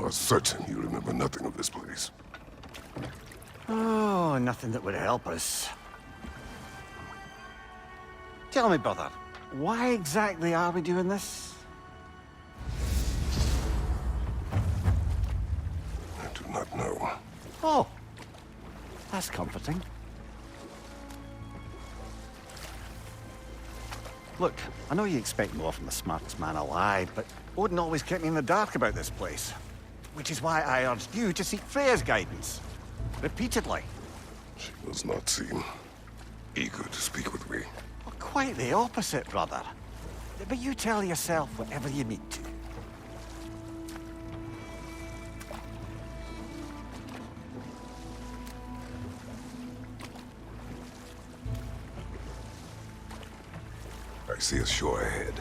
are certain you remember nothing of this place. Oh, nothing that would help us. Tell me, brother, why exactly are we doing this? I do not know. Oh, that's comforting. Look, I know you expect more from the smartest man alive, but Odin always kept me in the dark about this place. Which is why I urged you to seek Freya's guidance. Repeatedly. She does not seem eager to speak with me. Well, quite the opposite, brother. But you tell yourself whatever you need to. I see a shore ahead.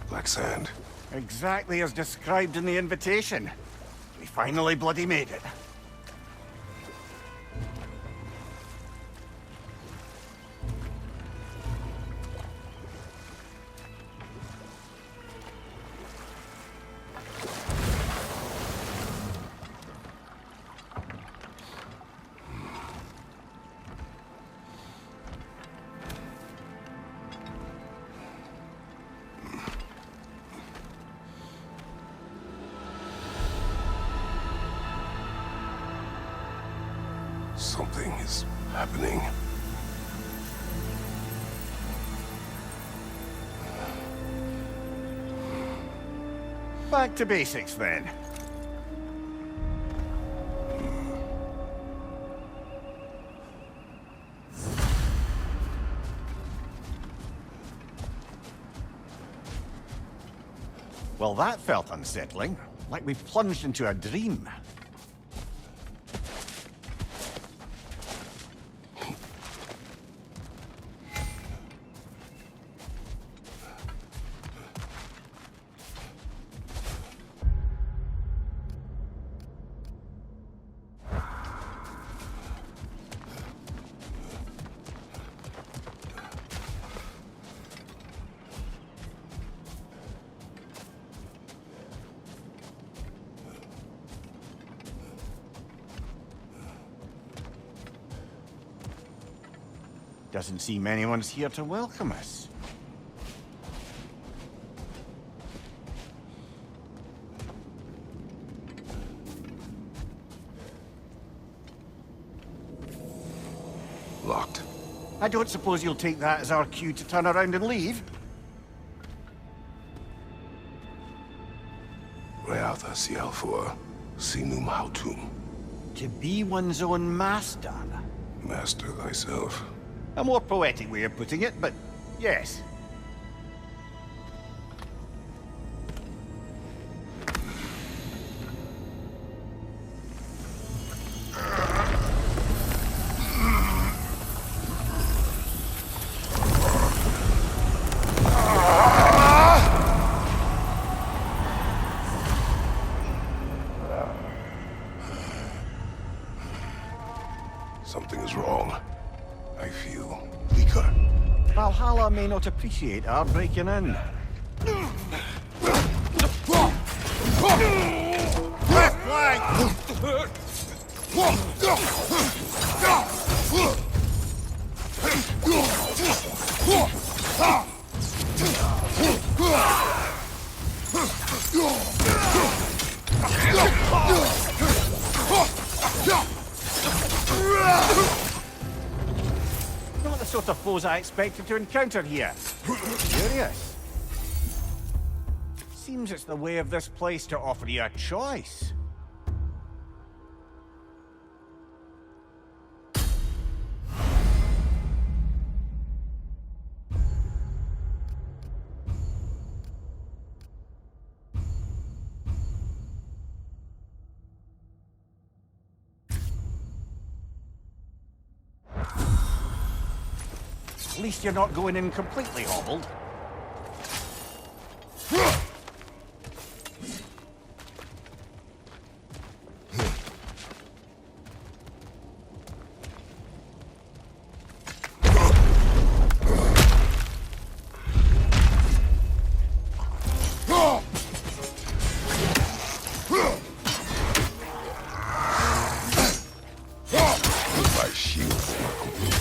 Black sand. Exactly as described in the invitation. We finally bloody made it. Something is happening. Back to basics, then. Well, that felt unsettling. Like we plunged into a dream. Doesn't seem anyone's here to welcome us. Locked. I don't suppose you'll take that as our cue to turn around and leave? Reatha Sialfur, Sinum Hautum. To be one's own master. Master thyself. A more poetic way of putting it, but yes. Something is wrong. I feel weaker. Valhalla may not appreciate our breaking in. Left flank! Not the sort of foes I expected to encounter here. Curious. Seems it's the way of this place to offer you a choice. At least you're not going in completely hobbled. shields not complete.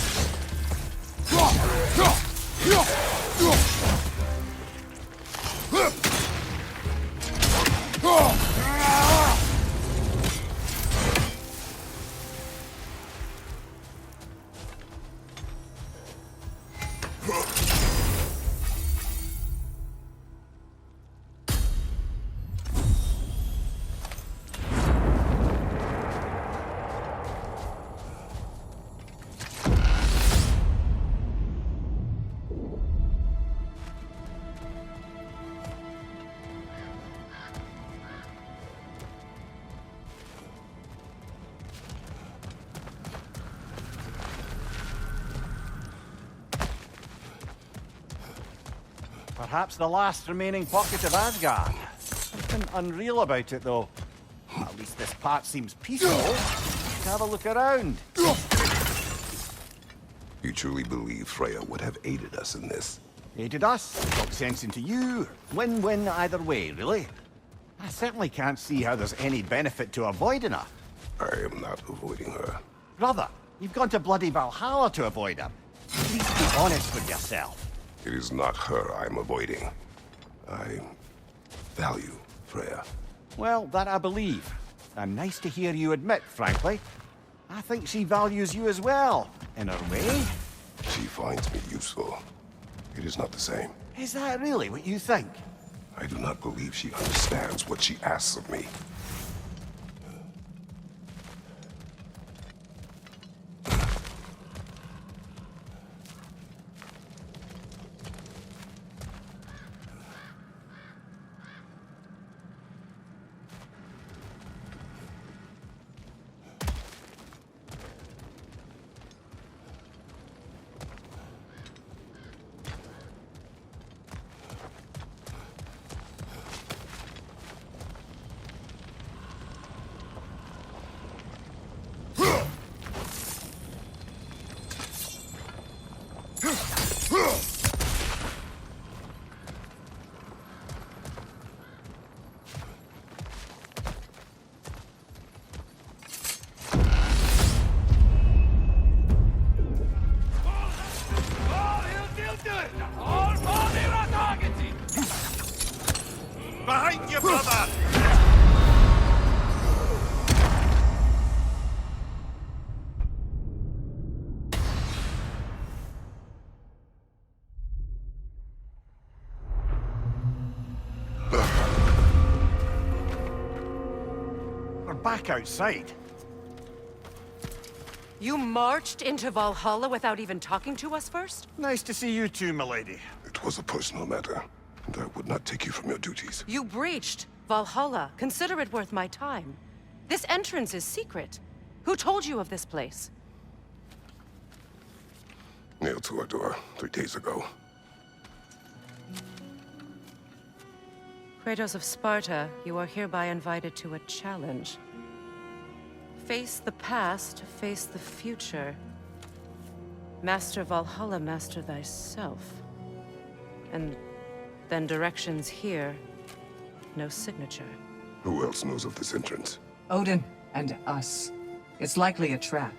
Perhaps the last remaining pocket of Asgard. Something unreal about it, though. At least this part seems peaceful. Let's have a look around. You truly believe Freya would have aided us in this? Aided us, talk sense into you. Win-win either way, really. I certainly can't see how there's any benefit to avoiding her. I am not avoiding her. Brother, you've gone to bloody Valhalla to avoid her. Please be honest with yourself. It is not her I'm avoiding. I value Freya. Well, that I believe. And nice to hear you admit, frankly. I think she values you as well, in her way. She finds me useful. It is not the same. Is that really what you think? I do not believe she understands what she asks of me. Behind you, brother! We're back outside. You marched into Valhalla without even talking to us first? Nice to see you too, milady. It was a personal matter, and I would not take you from your duties. You breached Valhalla. Consider it worth my time. This entrance is secret. Who told you of this place? Nailed to our door 3 days ago. Kratos of Sparta, you are hereby invited to a challenge. Face the past, face the future. Master Valhalla, master thyself. And then directions here, no signature. Who else knows of this entrance? Odin and us. It's likely a trap.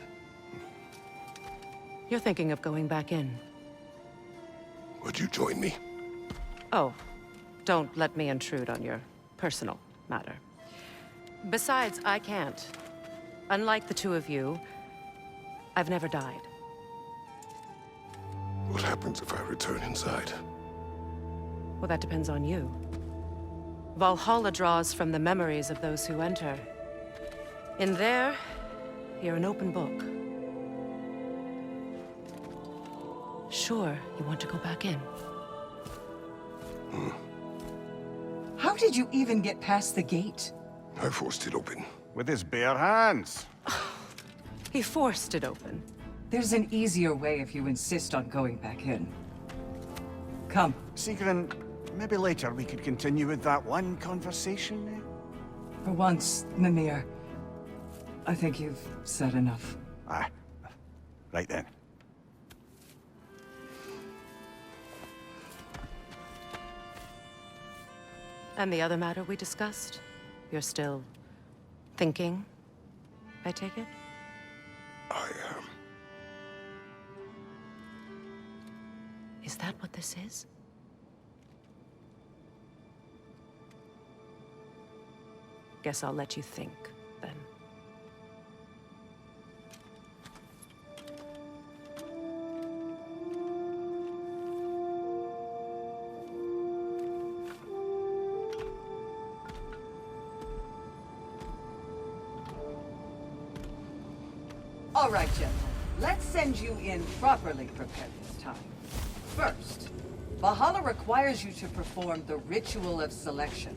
You're thinking of going back in. Would you join me? Oh, don't let me intrude on your personal matter. Besides, I can't. Unlike the two of you, I've never died. What happens if I return inside? Well, that depends on you. Valhalla draws from the memories of those who enter. In there, you're an open book. Sure, you want to go back in. How did you even get past the gate? I forced it open. With his bare hands. He forced it open. There's an easier way if you insist on going back in. Come. Sigrún, maybe later we could continue with that one conversation. For once, Mimir, I think you've said enough. Aye. Right then. And the other matter we discussed? You're still thinking, I take it? I am. Is that what this is? Guess I'll let you think, then. All right, gentlemen. Let's send you in properly prepared this time. First, Valhalla requires you to perform the ritual of selection.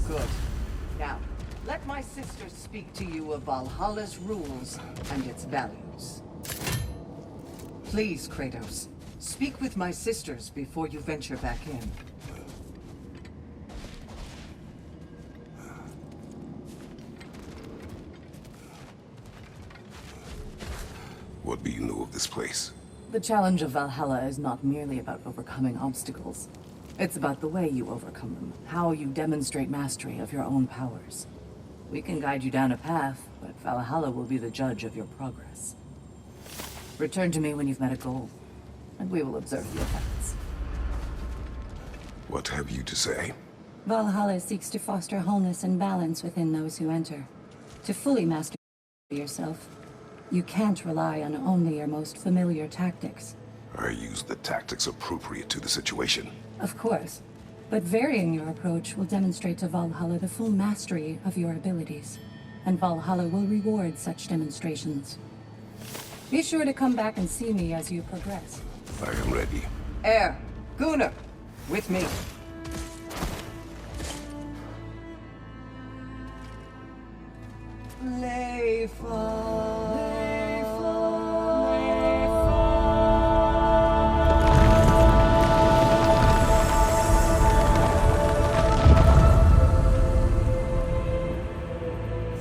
Good. Now, let my sisters speak to you of Valhalla's rules and its values. Please, Kratos, speak with my sisters before you venture back in. What do you know of this place? The challenge of Valhalla is not merely about overcoming obstacles. It's about the way you overcome them, how you demonstrate mastery of your own powers. We can guide you down a path, but Valhalla will be the judge of your progress. Return to me when you've met a goal, and we will observe the effects. What have you to say? Valhalla seeks to foster wholeness and balance within those who enter. To fully master yourself, you can't rely on only your most familiar tactics. I use the tactics appropriate to the situation. Of course, but varying your approach will demonstrate to Valhalla the full mastery of your abilities, and Valhalla will reward such demonstrations. Be sure to come back and see me as you progress. I am ready. Air, Gunnar, with me.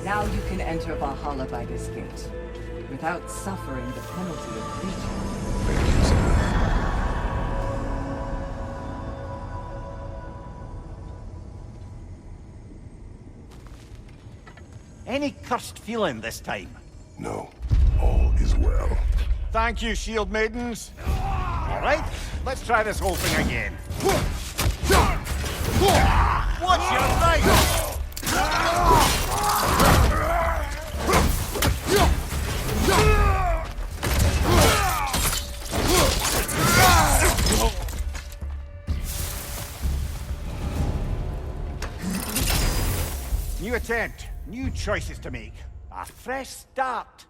Now you can enter Valhalla by this gate, without suffering the penalty of breaching. Thank you, Sigrún. Any cursed feeling this time? No, all is well. Thank you, shield maidens. All right, let's try this whole thing again. What's your right? New attempt, new choices to make. A fresh start.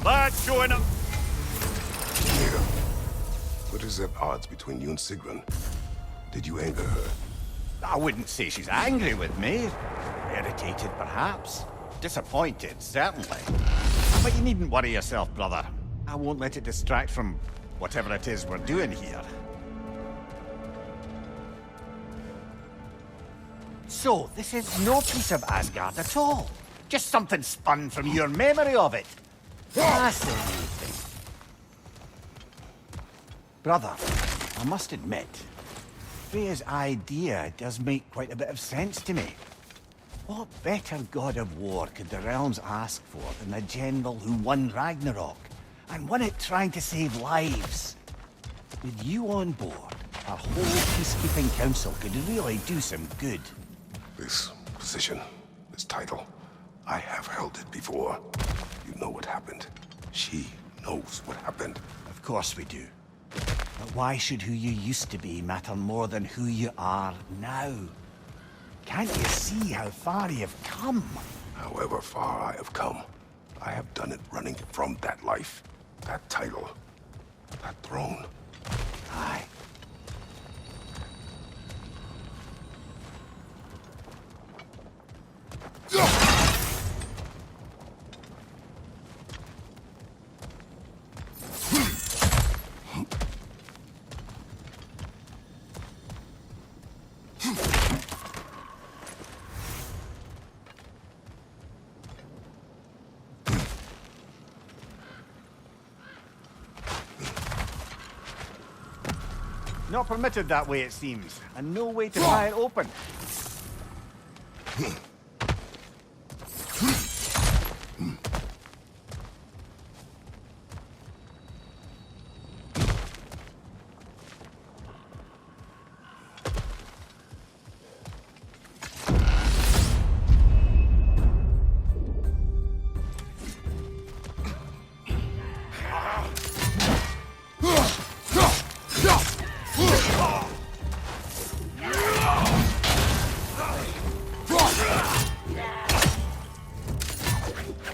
That's showing up. Here. What is at odds between you and Sigrún? Did you anger her? I wouldn't say she's angry with me. Irritated, perhaps. Disappointed, certainly. But you needn't worry yourself, brother. I won't let it distract from whatever it is we're doing here. So, this is no piece of Asgard at all. Just something spun from your memory of it. Fascinating. Brother, I must admit, Freya's idea does make quite a bit of sense to me. What better god of war could the realms ask for than the general who won Ragnarok, and won it trying to save lives? With you on board, A whole peacekeeping council could really do some good. This position, this title, I have held it before. You know what happened. She knows what happened. Of course we do. But why should who you used to be matter more than who you are now? Can't you see how far you've come? However far I have come, I have done it running from that life, that title, that throne. Aye. Not permitted that way, it seems, and no way to pry it open.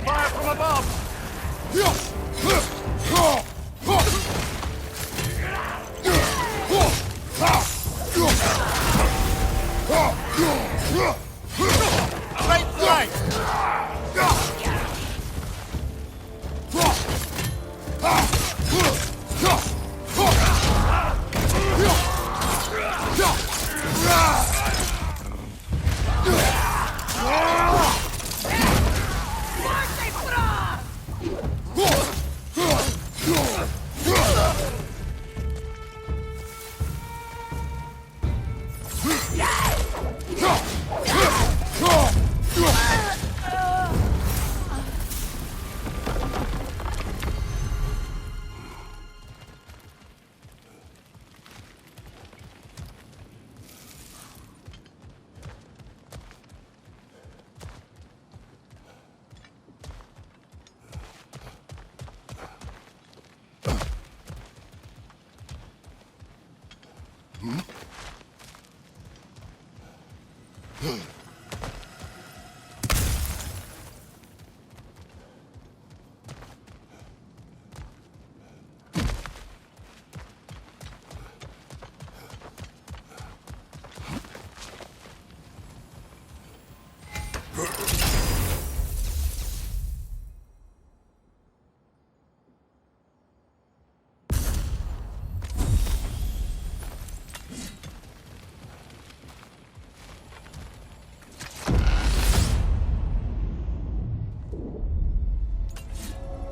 Fire from above! Right flank!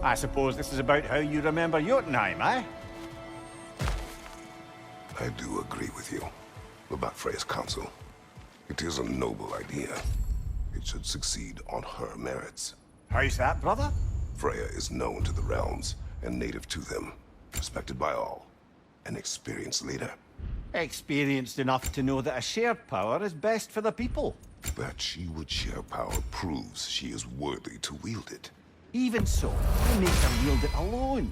I suppose this is about how you remember Jotunheim, eh? I do agree with you about Freya's council. It is a noble idea. It should succeed on her merits. How's that, brother? Freya is known to the realms and native to them, respected by all, an experienced leader. Experienced enough to know that a shared power is best for the people. That she would share power proves she is worthy to wield it. Even so, they make her wield it alone.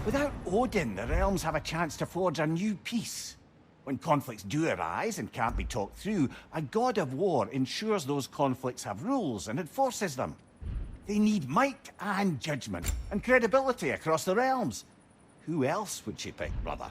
Without Odin, the realms have a chance to forge a new peace. When conflicts do arise and can't be talked through, a god of war ensures those conflicts have rules and enforces them. They need might and judgment and credibility across the realms. Who else would she pick, brother?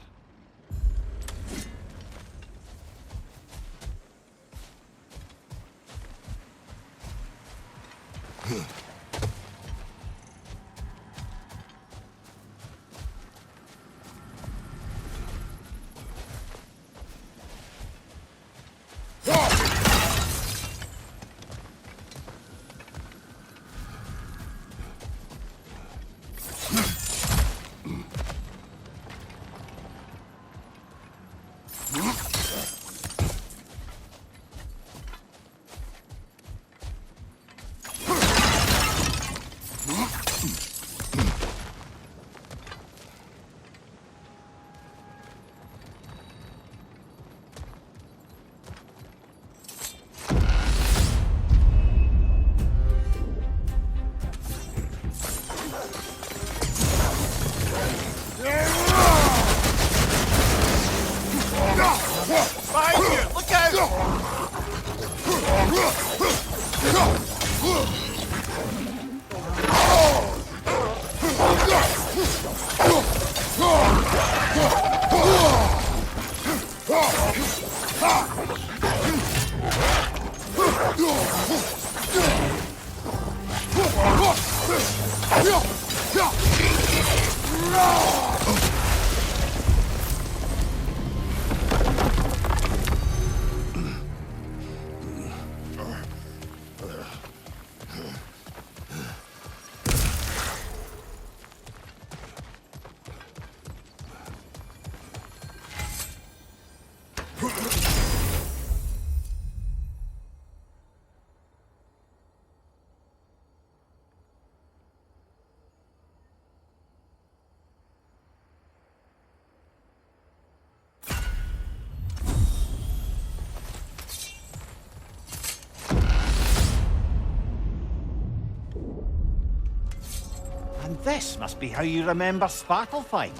And this must be how you remember Svartalfheim.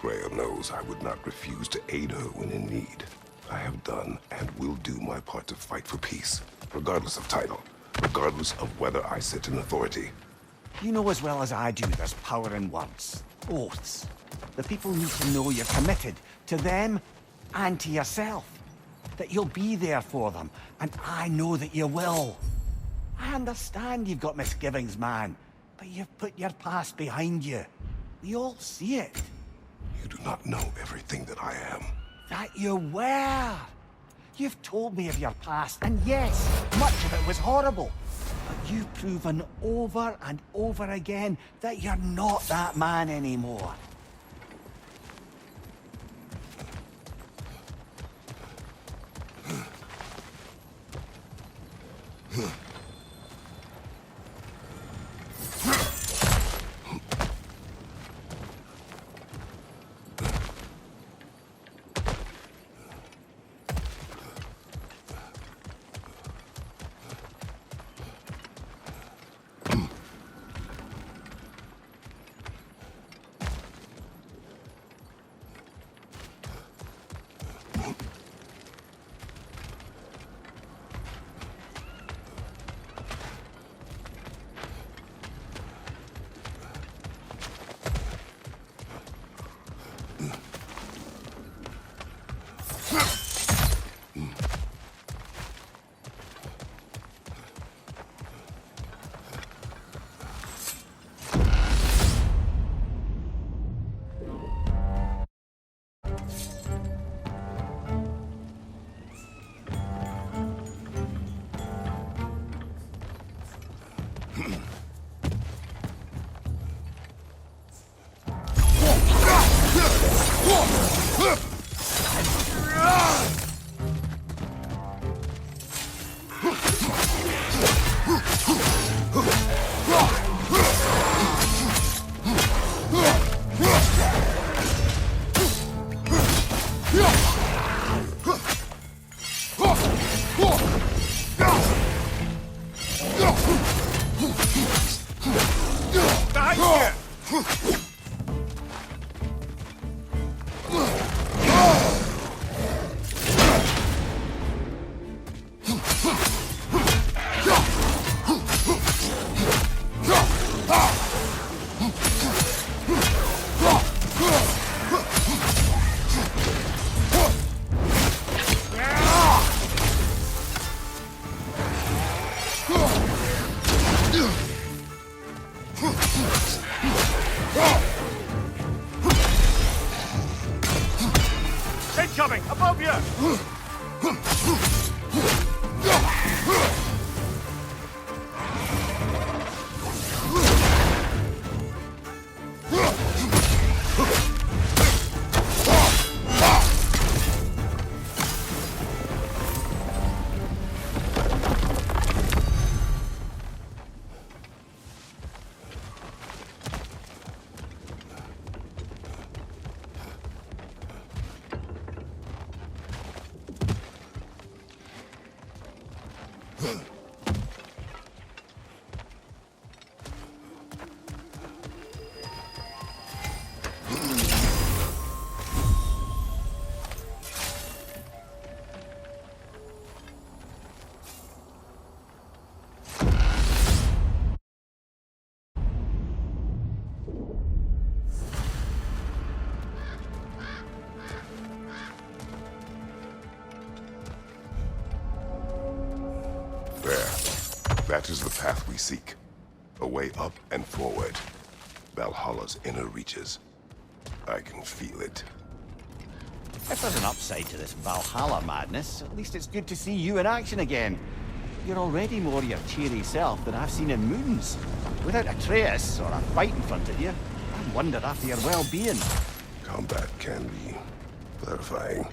Freya knows I would not refuse to aid her when in need. I have done and will do my part to fight for peace, regardless of title, regardless of whether I sit in authority. You know as well as I do there's power in words. Oaths. The people need to know you're committed to them and to yourself. That you'll be there for them, and I know that you will. I understand you've got misgivings, man, but you've put your past behind you. We all see it. You do not know everything that I am. That you were. You've told me of your past, and yes, much of it was horrible. But you've proven over and over again that you're not that man anymore. Incoming! Above you! That is the path we seek. A way up and forward. Valhalla's inner reaches. I can feel it. If there's an upside to this Valhalla madness, at least it's good to see you in action again. You're already more your cheery self than I've seen in moons. Without Atreus or a fight in front of you, I wonder after your well-being. Combat can be clarifying.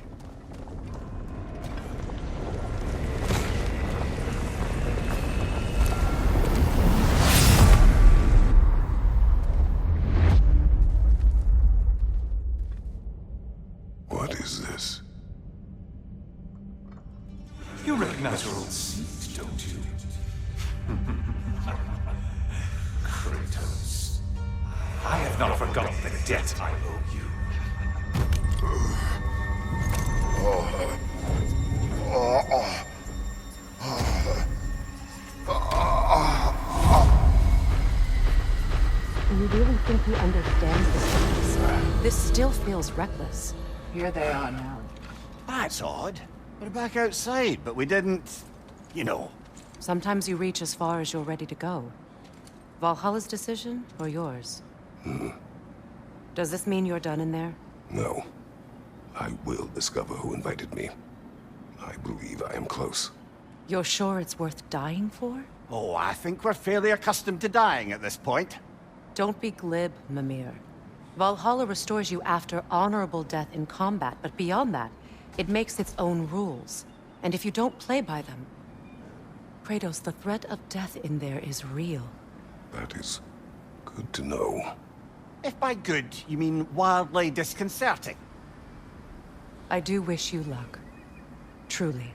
What is this? You recognize your old seat, don't you? Kratos. I have not forgotten the debt I owe you. Do you really think he understands this? This still feels reckless. Here they are now. That's odd. We're back outside, but we didn't... you know. Sometimes you reach as far as you're ready to go. Valhalla's decision, or yours? Does this mean you're done in there? No. I will discover who invited me. I believe I am close. You're sure it's worth dying for? Oh, I think we're fairly accustomed to dying at this point. Don't be glib, Mimir. Valhalla restores you after honorable death in combat, but beyond that, it makes its own rules. And if you don't play by them... Kratos, the threat of death in there is real. That is good to know. If by good, you mean wildly disconcerting. I do wish you luck. Truly.